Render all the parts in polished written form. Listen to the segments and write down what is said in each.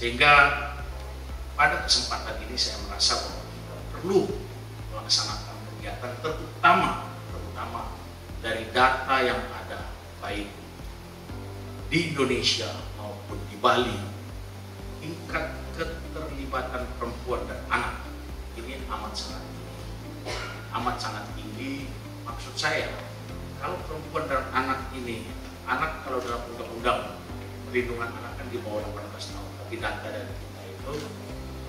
Sehingga pada kesempatan ini saya merasa bahwa kita perlu melaksanakan kegiatan terutama dari data yang ada baik di Indonesia maupun di Bali. Tingkat keterlibatan perempuan dan anak ini amat sangat tinggi. Maksud saya, kalau perempuan dan anak ini, anak kalau dalam undang-undang perlindungan anak kan di bawah 18 tahun, tapi data dari kita itu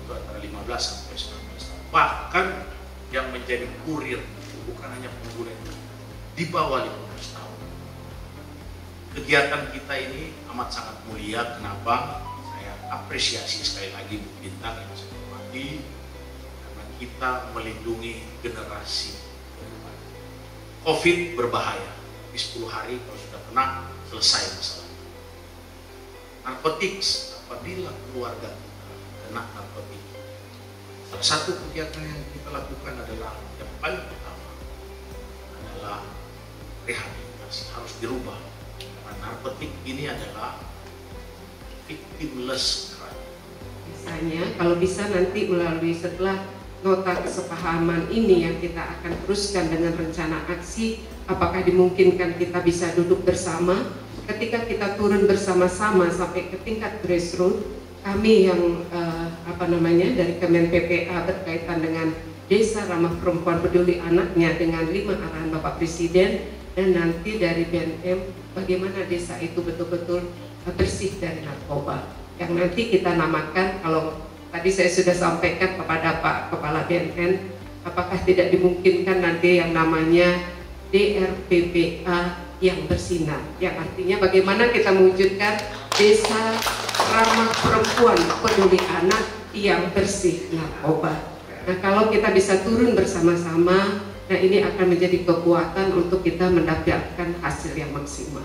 antara 15 sampai 19 tahun. Bahkan yang menjadi kurir bukan hanya pengguna itu di bawah 15 tahun. Kegiatan kita ini amat sangat mulia. Kenapa? Saya apresiasi sekali lagi Bu Bintang yang saya hormati, karena kita melindungi generasi. COVID berbahaya. Di 10 hari kalau sudah kena, selesai masalah. Narkotik, apabila keluarga kita kena narkotik, salah satu kegiatan yang kita lakukan adalah yang paling pertama adalah rehabilitasi, harus dirubah. Karena narkotik ini adalah victimless crime. Misalnya, kalau bisa nanti melalui setelah nota kesepahaman ini yang kita akan teruskan dengan rencana aksi, apakah dimungkinkan kita bisa duduk bersama ketika kita turun bersama-sama sampai ke tingkat grassroots. Kami yang dari Kemen PPA berkaitan dengan Desa Ramah Perempuan Peduli Anaknya dengan 5 arahan Bapak Presiden, dan nanti dari BNM bagaimana desa itu betul-betul bersih dari narkoba, yang nanti kita namakan, kalau tadi saya sudah sampaikan kepada Pak Kepala BNN, apakah tidak dimungkinkan nanti yang namanya DRPPA yang bersinar, yang artinya bagaimana kita mewujudkan Desa Ramah Perempuan Peduli Anak yang bersih narkoba. Nah, kalau kita bisa turun bersama-sama, nah ini akan menjadi kekuatan untuk kita mendapatkan hasil yang maksimal.